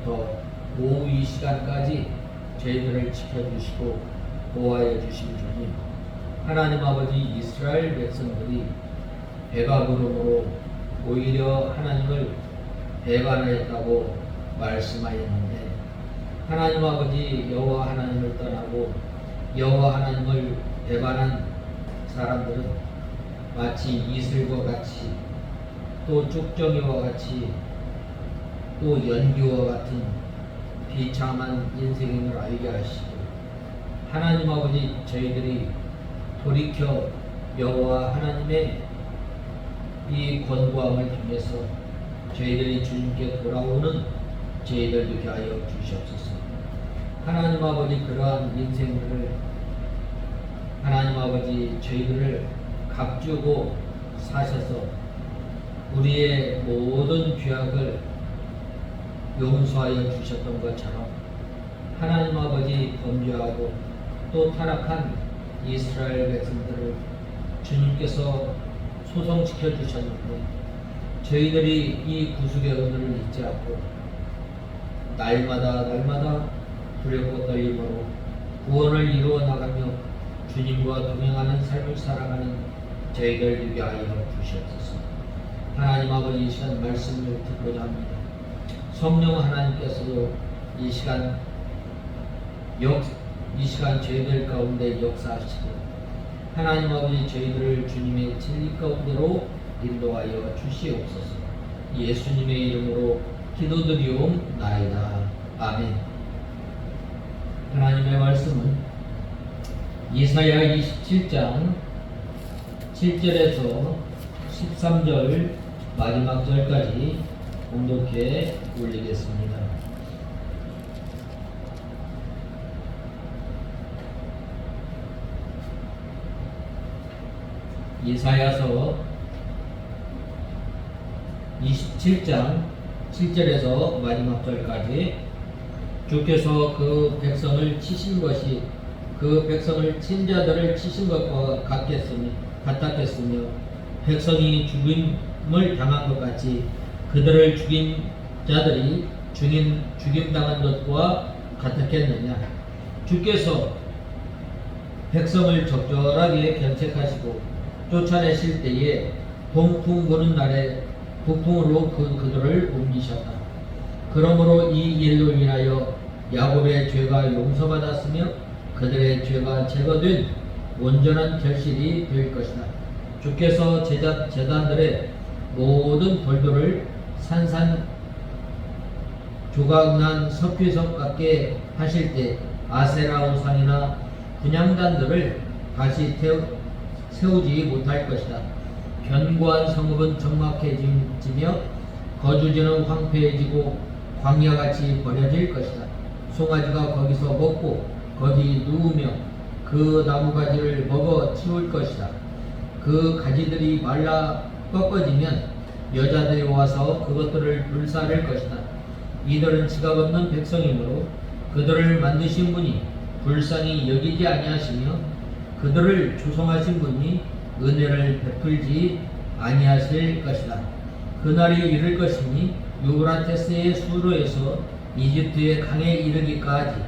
아침부터 오후 이 시간까지 저희들을 지켜주시고 보호하여 주신 주님, 하나님 아버지, 이스라엘 백성들이 배가 부름으로 오히려 하나님을 배반하였다고 말씀하였는데, 하나님 아버지 여호와 하나님을 떠나고 여호와 하나님을 배반한 사람들은 마치 이슬과 같이, 또 쭉정이와 같이, 또 연기와 같은 비참한 인생임을 알게 하시고, 하나님 아버지, 저희들이 돌이켜 여호와 하나님의 이 권고함을 통해서 저희들이 주님께 돌아오는 저희들 되게 하여 주시옵소서. 하나님 아버지, 그러한 인생들을 하나님 아버지, 저희들을 값주고 사셔서 우리의 모든 죄악을 용서하여 주셨던 것처럼, 하나님 아버지, 범죄하고 또 타락한 이스라엘 백성들을 주님께서 소송시켜 주셨는데, 저희들이 이 구속의 은혜를 잊지 않고 날마다 두렵고 떨림으로 구원을 이루어 나가며 주님과 동행하는 삶을 살아가는 저희들 되게 하여 주시옵소서. 하나님 아버지, 이 시간 말씀을 듣고자 합니다. 성령 하나님께서도 이 시간 저희들 가운데 역사하시고, 하나님 아버지, 저희들을 주님의 진리 가운데로 인도하여 주시옵소서. 예수님의 이름으로 기도드리옵나이다. 아멘. 하나님의 말씀은 이사야 27장 7절에서 13절 마지막 절까지 공독해 올리겠습니다. 이사야서 27장 7절에서 마지막 절까지, 주께서 그 백성을 치신 것이 그 백성을 친 자들을 치신 것과 같았겠으며, 백성이 죽임을 당한 것 같이 그들을 죽인 자들이 죽임당한 것과 같았겠느냐. 주께서 백성을 적절하게 견책하시고 쫓아내실 때에 동풍 부는 날에 북풍으로 그들을 옮기셨다. 그러므로 이 일로 인하여 야곱의 죄가 용서받았으며 그들의 죄가 제거된 온전한 결실이 될 것이다. 주께서 제단들의 모든 돌들을 산산 조각난 석회석 같게 하실 때 아세라 우상이나 분향단들을 다시 세우지 못할 것이다. 견고한 성읍은 적막해지며 거주지는 황폐해지고 광야같이 버려질 것이다. 송아지가 거기서 먹고 거기 누우며 그 나무가지를 먹어 치울 것이다. 그 가지들이 말라 꺾어지면 여자들이 와서 그것들을 불사를 것이다. 이들은 지각 없는 백성이므로 그들을 만드신 분이 불쌍히 여기지 아니하시며 그들을 조성하신 분이 은혜를 베풀지 아니하실 것이다. 그날이 이를 것이니 유브라테스의 수로에서 이집트의 강에 이르기까지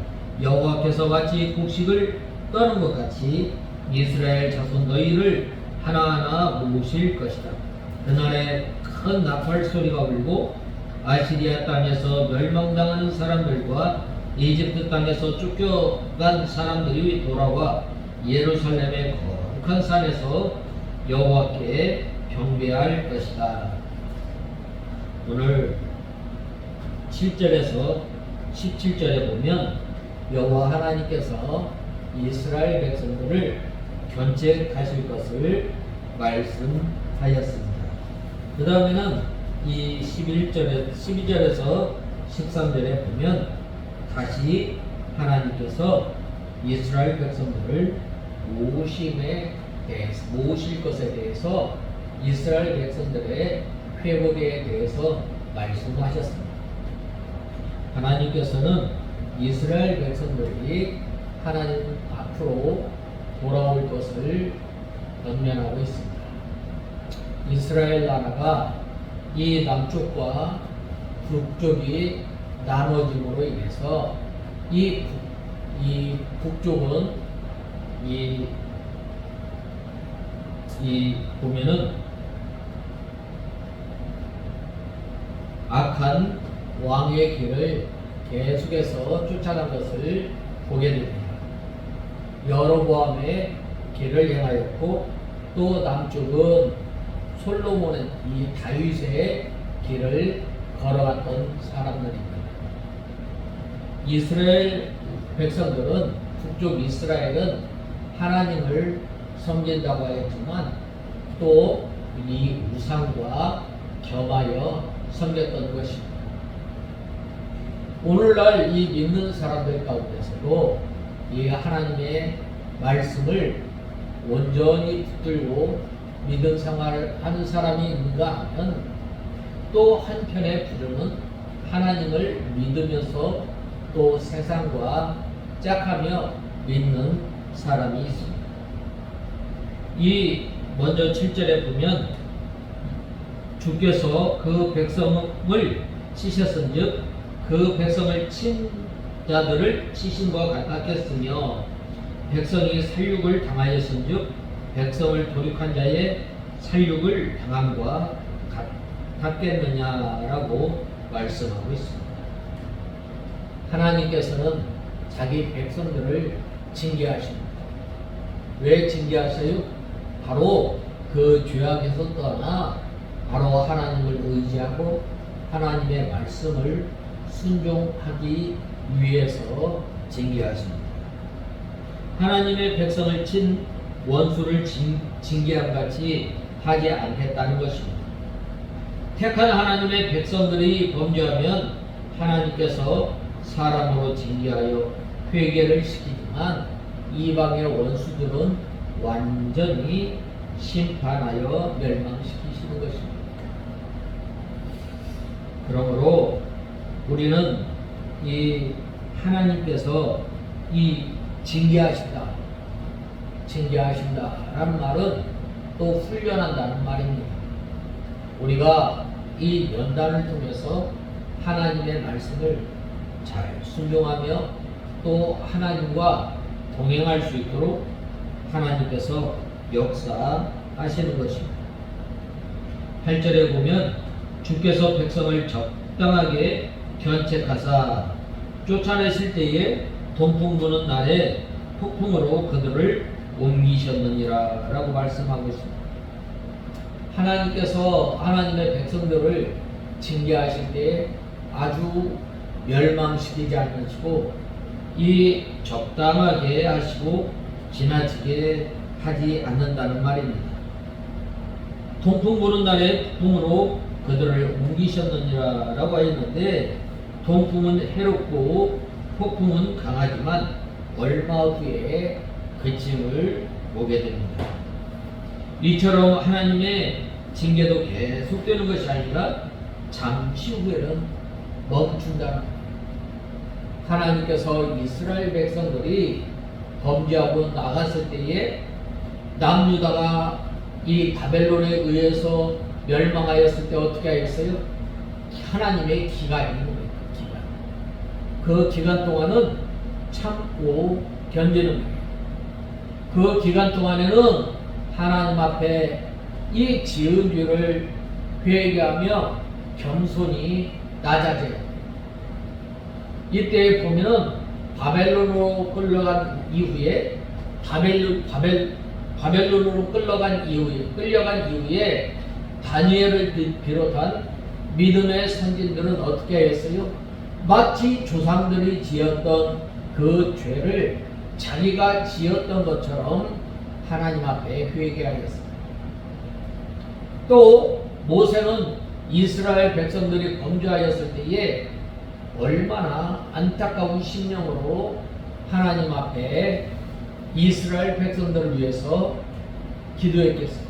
여호와께서 마치 곡식을 떠는 것 같이 이스라엘 자손 너희를 하나하나 모으실 것이다. 그날에 큰 나팔 소리가 울고 아시리아 땅에서 멸망당하는 사람들과 이집트 땅에서 쫓겨간 사람들이 돌아와 예루살렘의 거룩한 산에서 여호와께 경배할 것이다. 오늘 7절에서 17절에 보면 여호와 하나님께서 이스라엘 백성들을 견책하실 것을 말씀하였습니다. 그 다음에는 이 12절에서 13절에 보면 다시 하나님께서 이스라엘 백성들을 모으실 것에 대해서 이스라엘 백성들의 회복에 대해서 말씀하셨습니다. 하나님께서는 이스라엘 백성들이 하나님 앞으로 돌아올 것을 권면하고 있습니다. 이스라엘 나라가 이 남쪽과 북쪽이 나눠짐으로 인해서 이 북쪽은 이 보면은 악한 왕의 길을 계속해서 쫓아간 것을 보게 됩니다. 여로보암의 길을 행하였고 또 남쪽은 솔로몬의 이 다윗의 길을 걸어갔던 사람들입니다. 이스라엘 백성들은 북쪽 이스라엘은 하나님을 섬긴다고 하였지만 또 이 우상과 겸하여 섬겼던 것입니다. 오늘날 이 믿는 사람들 가운데서도 이 하나님의 말씀을 온전히 붙들고 믿음 생활을 하는 사람이 있는가 하면 또 한편의 부류는 하나님을 믿으면서 또 세상과 짝하며 믿는 사람이 있습니다. 이 먼저 7절에 보면 주께서 그 백성을 치셨은즉 그 백성을 친 자들을 치심과 같겠으며 백성이 살육을 당하였은즉 백성을 도륙한 자의 살육을 당함과 같겠느냐라고 말씀하고 있습니다. 하나님께서는 자기 백성들을 징계하십니다. 왜 징계하세요? 바로 그 죄악에서 떠나 바로 하나님을 의지하고 하나님의 말씀을 순종하기 위해서 징계하십니다. 하나님의 백성을 친 원수를 징계함 같이 하지 않겠다는 것입니다. 택한 하나님의 백성들이 범죄하면 하나님께서 사람으로 징계하여 회개를 시키지만 이방의 원수들은 완전히 심판하여 멸망시키시는 것입니다. 그러므로 우리는 이 하나님께서 이 징계하신다라는 말은 또 훈련한다는 말입니다. 우리가 이 연단을 통해서 하나님의 말씀을 잘 순종하며 또 하나님과 동행할 수 있도록 하나님께서 역사하시는 것입니다. 8절에 보면 주께서 백성을 적당하게 견책하사 쫓아내실 때에 동풍 부는 날에 폭풍으로 그들을 옮기셨느니라 라고 말씀하고 있습니다. 하나님께서 하나님의 백성들을 징계하실 때 아주 멸망시키지 않으시고 이 적당하게 하시고 지나치게 하지 않는다는 말입니다. 동풍 부는 날에 폭풍으로 그들을 옮기셨느니라 라고 하였는데 동풍은 해롭고 폭풍은 강하지만 얼마 후에 그침을 보게 됩니다. 이처럼 하나님의 징계도 계속되는 것이 아니라 잠시 후에는 멈춘다는 것. 하나님께서 이스라엘 백성들이 범죄하고 나갔을 때에 남유다가 이 바벨론에 의해서 멸망하였을 때 어떻게 하였어요? 하나님의 기간이 있는 거예요. 그 기간 동안은 참고 견디는 거예요. 그 기간 동안에는 하나님 앞에 이 지은 죄를 회개하며 겸손히 낮아져요. 이때 보면은 바벨론으로 끌려간 이후에 바벨론으로 끌려간 이후에 다니엘을 비롯한 믿음의 선진들은 어떻게 했어요? 마치 조상들이 지었던 그 죄를 자기가 지었던 것처럼 하나님 앞에 회개하였습니다. 또 모세는 이스라엘 백성들이 범죄하였을 때에 얼마나 안타까운 심령으로 하나님 앞에 이스라엘 백성들을 위해서 기도했겠습니다.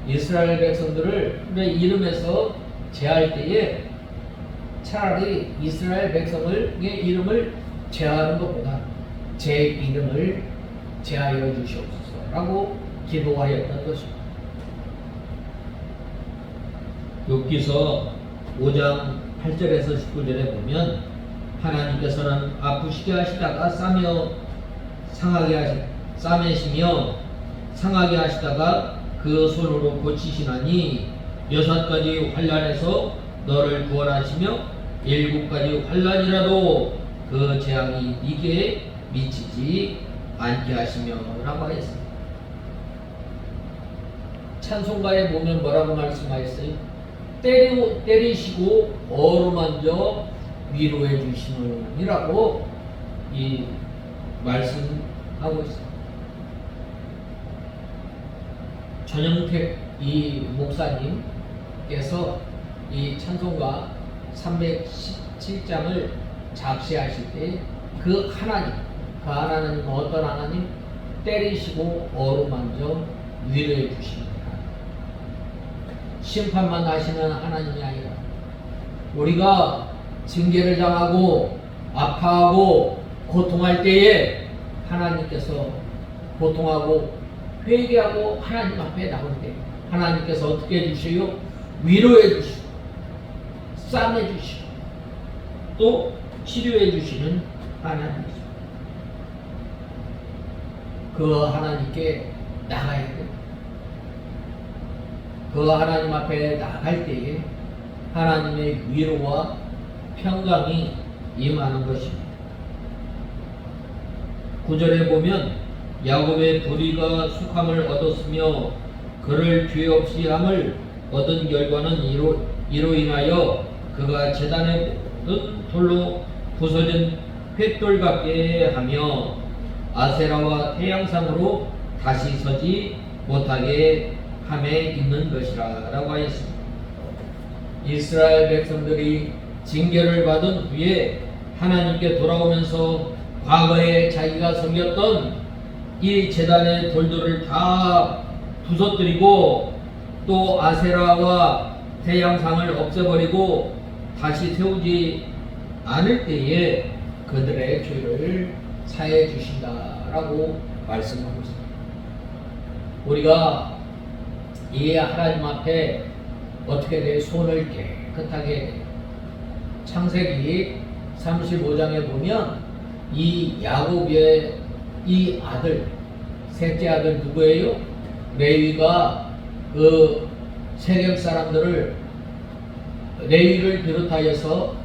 이스라엘 백성들을 이름에서 제할 때에 차라리 이스라엘 백성의 이름을 제하는 것보다 제 이름을 제하여 주시옵소서라고 기도하였던 것입니다. 욥기서 5장 8절에서 19절에 보면 하나님께서는 아프시게 하시다가 싸매시며 상하게 하시다가 그 손으로 고치시나니 6가지 환난에서 너를 구원하시며 7가지 환난이라도 그 재앙이 네게 미치지 않게 하시며 라고 하였습니다. 찬송가에 보면 뭐라고 말씀하셨어요? 때리시고 어루만져 위로해 주시느니라고 이 말씀하고 있습니다. 전영택 이 목사님께서 이 찬송가 317장을 작시하실 때 그 하나님 어떤 하나님? 때리시고 어루만져 위로해 주시는 하나님. 심판만 하시는 하나님이 아니라 우리가 징계를 당하고 아파하고 고통할 때에 하나님께서 고통하고 회개하고 하나님 앞에 나올 때 하나님께서 어떻게 해주셔요? 위로해 주시고 싸매 주시고 또 치료해 주시는 하나님이죠. 그 하나님께 나가야 돼요. 그 하나님 앞에 나갈 때에 하나님의 위로와 평강이 임하는 것입니다. 9절에 보면 야곱의 도리가 숙함을 얻었으며 그를 죄 없이 함을 얻은 결과는 이로 인하여 그가 제단의 모든 돌로 부서진 횃돌 같게 하며 아세라와 태양상으로 다시 서지 못하게 함에 있는 것이라 라고 하였습니다. 이스라엘 백성들이 징계를 받은 후에 하나님께 돌아오면서 과거에 자기가 섬겼던 이 제단의 돌들을 다 부서뜨리고 또 아세라와 태양상을 없애버리고 다시 세우지 않을 때에 그들의 죄를 사해 주신다라고 말씀하고 있습니다. 우리가 이 하나님 앞에 어떻게 돼요? 손을 깨끗하게 해야 돼요. 창세기 35장에 보면 이 야곱의 이 아들, 셋째 아들 누구예요? 레위가 그 세겜 사람들을 레위를 비롯하여서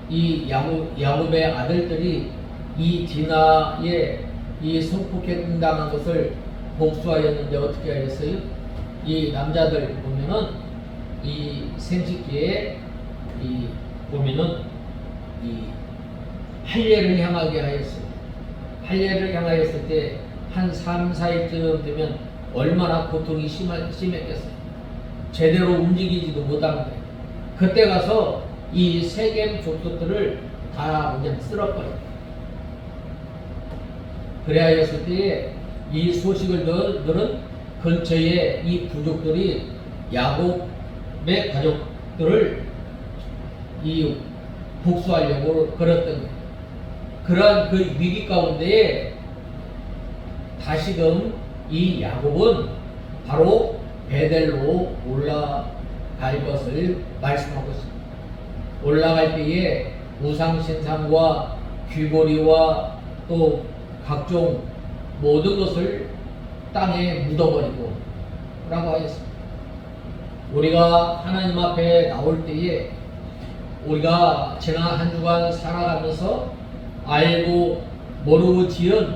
이 야곱의 아들들이 이 디나의 이 성폭행 당한 것을 복수하였는데 어떻게 하였어요? 이 남자들 보면은 이 생식기에 이 보면은 이 할례를 향하게 하였어요. 할례를 향하였을 때 한 3, 4일쯤 되면 얼마나 고통이 심했겠어요. 제대로 움직이지도 못하는 거예요. 그때 가서 이 세겜 족속들을 다 그냥 쓸어버려요. 그래야 했을 때에 이 소식을 들은 근처에 이 부족들이 야곱의 가족들을 이 복수하려고 걸었던 거예요. 그러한 그 위기 가운데에 다시금 이 야곱은 바로 베델로 올라갈 것을 말씀하고 있습니다. 올라갈 때에 우상신상과 귀고리와 또 각종 모든 것을 땅에 묻어버리고 라고 하였습니다. 우리가 하나님 앞에 나올 때에 우리가 지난 한 주간 살아가면서 알고 모르고 지은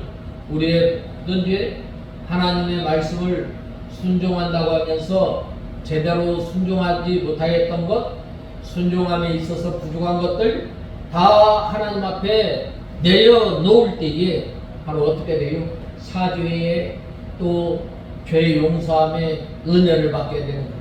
우리의 뒤에 하나님의 말씀을 순종한다고 하면서 제대로 순종하지 못하였던 것, 순종함에 있어서 부족한 것들 다 하나님 앞에 내려놓을 때에 바로 어떻게 돼요? 사죄에 또 죄 용서함의 은혜를 받게 되는 거예요.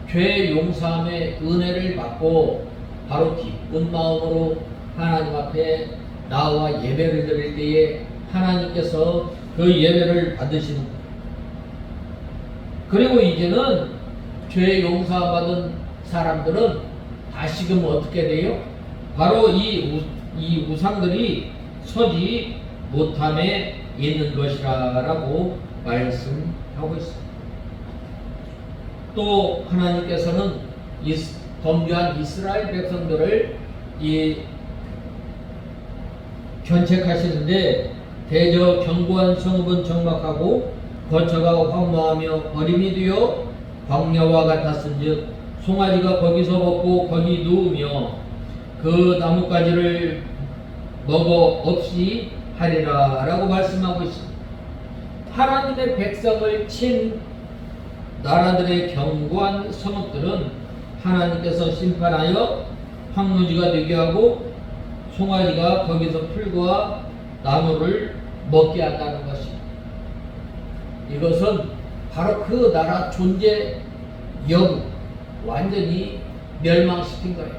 죄 용서함의 은혜를 받고 바로 기쁜 마음으로 하나님 앞에 나와 예배를 드릴 때에 하나님께서 그 예배를 받으시는 거예요. 그리고 이제는 죄 용서받은 사람들은 다시금 어떻게 돼요? 바로 이 우상들이 서지 못함에 있는 것이라고 말씀하고 있습니다. 또 하나님께서는 범죄한 이스라엘 백성들을 이 견책하시는데, 대저 견고한 성읍은 적막하고 거처가 황무하며 버림이 되어 광야와 같았은즉 송아지가 거기서 먹고 거기 누우며 그 나뭇가지를 먹어 없이 하리라 라고 말씀하고 있습니다. 하나님의 백성을 친 나라들의 견고한 성읍들은 하나님께서 심판하여 황무지가 되게 하고 송아지가 거기서 풀과 나무를 먹게 한다는 것입니다. 이것은 바로 그 나라 존재 여부 완전히 멸망시킨 거예요.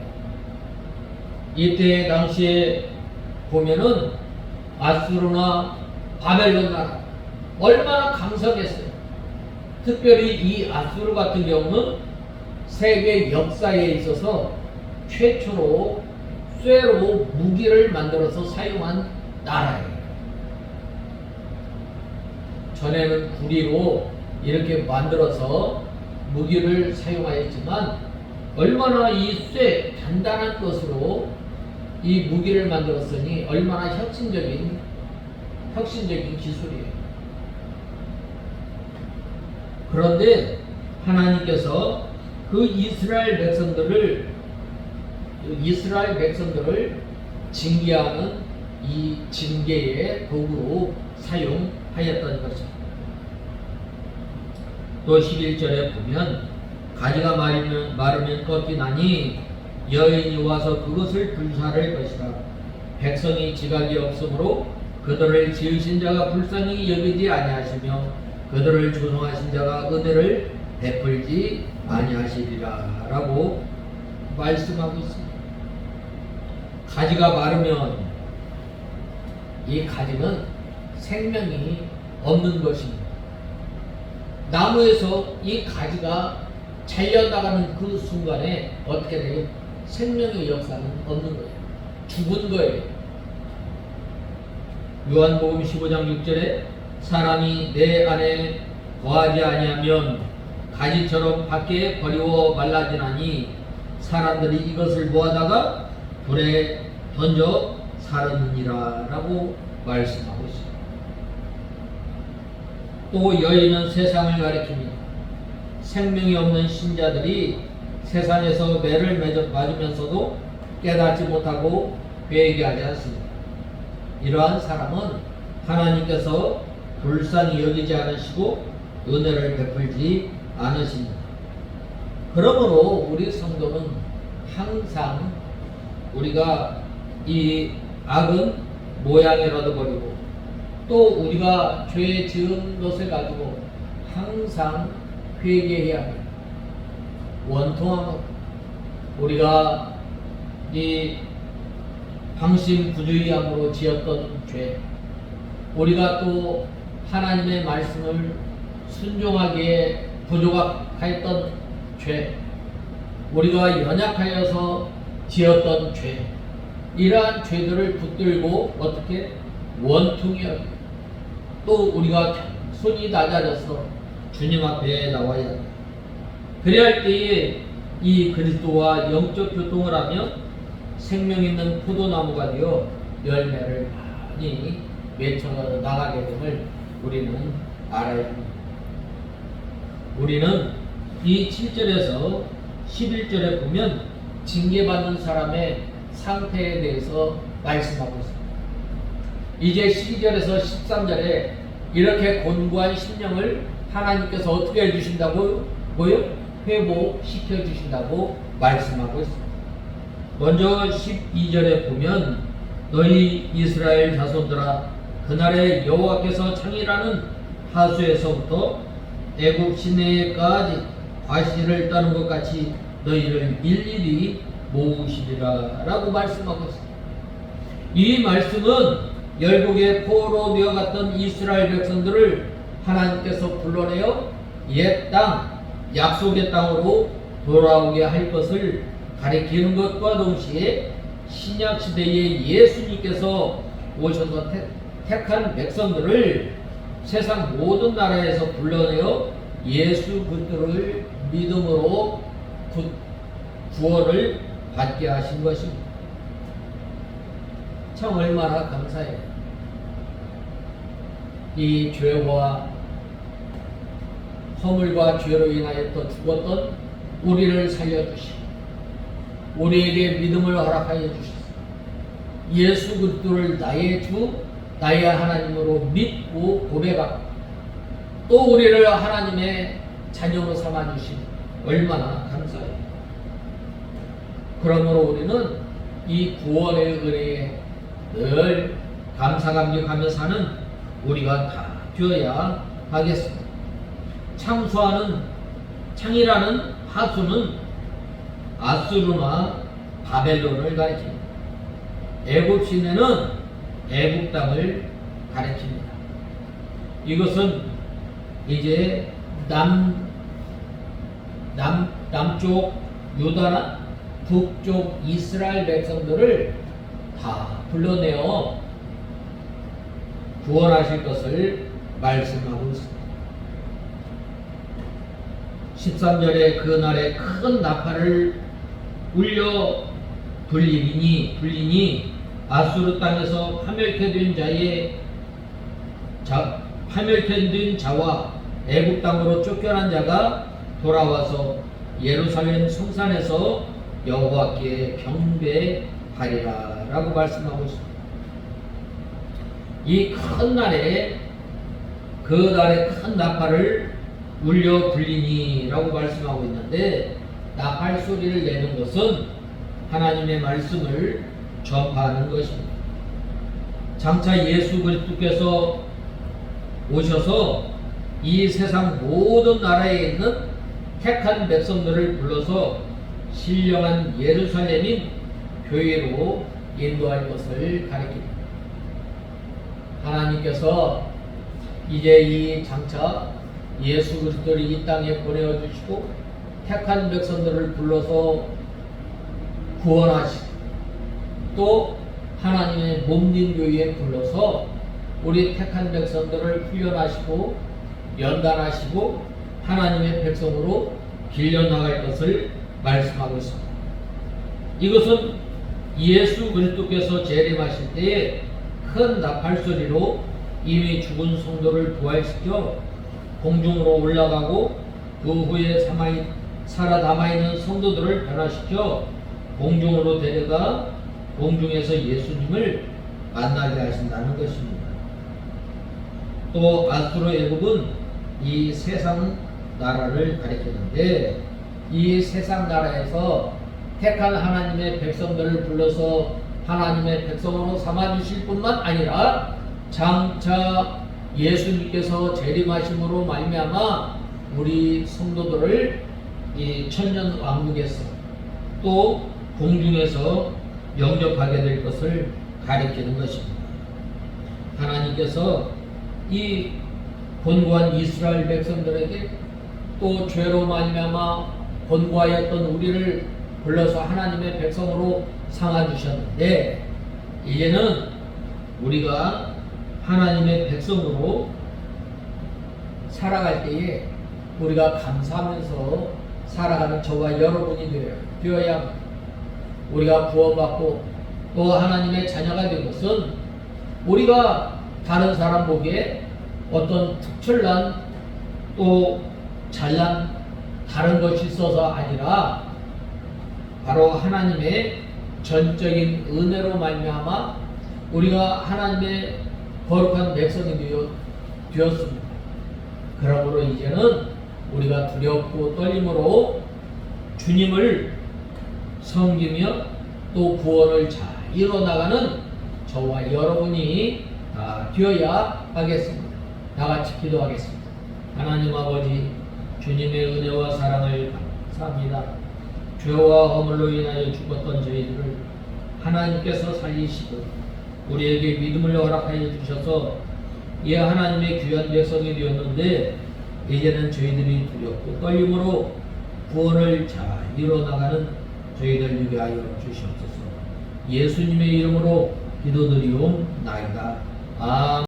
이때 당시에 보면은 아수르나 바벨론 나라 얼마나 강성했어요. 특별히 이 아수르 같은 경우는 세계 역사에 있어서 최초로 쇠로 무기를 만들어서 사용한 나라예요. 전에는 구리로 이렇게 만들어서 무기를 사용하였지만 얼마나 이 쇠 단단한 것으로 이 무기를 만들었으니 얼마나 혁신적인 기술이에요. 그런데 하나님께서 그 이스라엘 백성들을 징계하는 이 징계의 도구로 사용하였던 것입니다. 또 11절에 보면 가지가 마르면 꺾이나니 여인이 와서 그것을 불사를 것이라. 백성이 지각이 없으므로 그들을 지으신 자가 불쌍히 여기지 아니하시며 그들을 조성하신 자가 은혜를 베풀지 아니하시리라 라고 말씀하고 있습니다. 가지가 마르면 이 가지는 생명이 없는 것입니다. 나무에서 이 가지가 잘려나가는 그 순간에 어떻게 돼요? 생명의 역사는 없는 거예요. 죽은 거예요. 요한복음 15장 6절에 사람이 내 안에 거하지 아니하면 가지처럼 밖에 버리워 말라지나니 사람들이 이것을 모아다가 불에 던져 사르느니라 라고 말씀하고 있습니다. 또 여인은 세상을 가리킵니다. 생명이 없는 신자들이 세상에서 매를 맞으면서도 깨닫지 못하고 회개하지 않습니다. 이러한 사람은 하나님께서 불쌍히 여기지 않으시고 은혜를 베풀지 않으십니다. 그러므로 우리 성도는 항상 우리가 이 악은 모양이라도 버리고 또 우리가 죄 지은 것을 가지고 항상 회개해야 합니다. 원통함은 우리가 이 방심부주의함으로 지었던 죄, 우리가 또 하나님의 말씀을 순종하기에 부족하였던 죄, 우리가 연약하여서 지었던 죄, 이러한 죄들을 붙들고 어떻게 원통히 하고 또 우리가 손이 낮아져서 주님 앞에 나와야 합니다. 그래야 할 때에 이 그리스도와 영적 교통을 하며 생명 있는 포도나무가 되어 열매를 많이 맺혀 나가게 됨을 우리는 알아야 합니다. 우리는 이 7절에서 11절에 보면 징계받는 사람의 상태에 대해서 말씀하고 있습니다. 이제 12절에서 13절에 이렇게 곤고한 심령을 하나님께서 어떻게 해주신다고요? 회복시켜 주신다고 말씀하고 있습니다. 먼저 12절에 보면 너희 이스라엘 자손들아 그날에 여호와께서 창이라는 하수에서부터 애굽 시내까지 과실을 따는 것 같이 너희를 일일이 모으시리라 라고 말씀하고 있습니다. 이 말씀은 열국의 포로로 되어갔던 이스라엘 백성들을 하나님께서 불러내어 옛 땅, 약속의 땅으로 돌아오게 할 것을 가리키는 것과 동시에 신약시대에 예수님께서 오셔서 택한 백성들을 세상 모든 나라에서 불러내어 예수 그리스도를 믿음으로 구원을 받게 하신 것입니다. 참 얼마나 감사해요. 이 죄와 허물과 죄로 인하여 또 죽었던 우리를 살려주시고 우리에게 믿음을 허락하여 주셔서 예수 그리스도를 나의 주, 나의 하나님으로 믿고 고백하고 또 우리를 하나님의 자녀로 삼아주신 얼마나 감사해요. 그러므로 우리는 이 구원의 은혜에 늘 감사감격하며 사는 우리가 다 되어야 하겠습니다. 창이라는 하수는 아수르나 바벨론을 가리킵니다. 애굽 시내는 애굽 땅을 가리킵니다. 이것은 이제 남쪽 유다나 북쪽 이스라엘 백성들을 다 불러내어 구원하실 것을 말씀하고 있습니다. 13절에 그날에 큰 나팔을 울려 불리니 아수르 땅에서 파멸케 된 자와 애굽 땅으로 쫓겨난 자가 돌아와서 예루살렘 성산에서 여호와께 경배하리라 라고 말씀하고 있습니다. 이 큰 날에 그날에 큰 나팔을 울려 불리니 라고 말씀하고 있는데, 나팔 소리를 내는 것은 하나님의 말씀을 전파하는 것입니다. 장차 예수 그리스도께서 오셔서 이 세상 모든 나라에 있는 택한 백성들을 불러서 신령한 예루살렘인 교회로 인도할 것을 가리킵니다. 하나님께서 이제 이 장차 예수 그리스도를 이 땅에 보내어 주시고 택한 백성들을 불러서 구원하시고 또 하나님의 몸된 교회에 불러서 우리 택한 백성들을 훈련하시고 연단하시고 하나님의 백성으로 길려나갈 것을 말씀하고 있습니다. 이것은 예수 그리스도께서 재림하실 때에 큰 나팔 소리로 이미 죽은 성도를 부활시켜 공중으로 올라가고 그 후에 살아남아있는 성도들을 변화시켜 공중으로 데려가 공중에서 예수님을 만나게 하신다는 것입니다. 또 아수르 애굽은 이 세상 나라를 가리키는데, 이 세상 나라에서 택한 하나님의 백성들을 불러서 하나님의 백성으로 삼아주실 뿐만 아니라 장차 예수님께서 재림하심으로 말미암아 우리 성도들을 이 천년 왕국에서 또 공중에서 영접하게 될 것을 가리키는 것입니다. 하나님께서 이 곤고한 이스라엘 백성들에게 또 죄로 말미암아 곤고하였던 우리를 불러서 하나님의 백성으로 삼아주셨는데, 이제는 우리가 하나님의 백성으로 살아갈 때에 우리가 감사하면서 살아가는 저와 여러분이 되어야 합니다. 우리가 구원받고 또 하나님의 자녀가 된 것은 우리가 다른 사람 보기에 어떤 특출난 또 잘난 다른 것이 있어서 아니라 바로 하나님의 전적인 은혜로 말미암아 우리가 하나님의 거룩한 백성이 되었습니다. 그러므로 이제는 우리가 두렵고 떨림으로 주님을 섬기며 또 구원을 잘 이뤄나가는 저와 여러분이 되어야 하겠습니다. 다같이 기도하겠습니다. 하나님 아버지, 주님의 은혜와 사랑을 감사합니다. 죄와 허물로 인하여 죽었던 저희들을 하나님께서 살리시고 우리에게 믿음을 허락하여 주셔서 이 하나님의 귀한 백성이 되었는데, 이제는 저희들이 두렵고 떨림으로 구원을 잘 이뤄나가는 저희들 되게 하여 주시옵소서. 예수님의 이름으로 기도드리옵나이다. 아멘.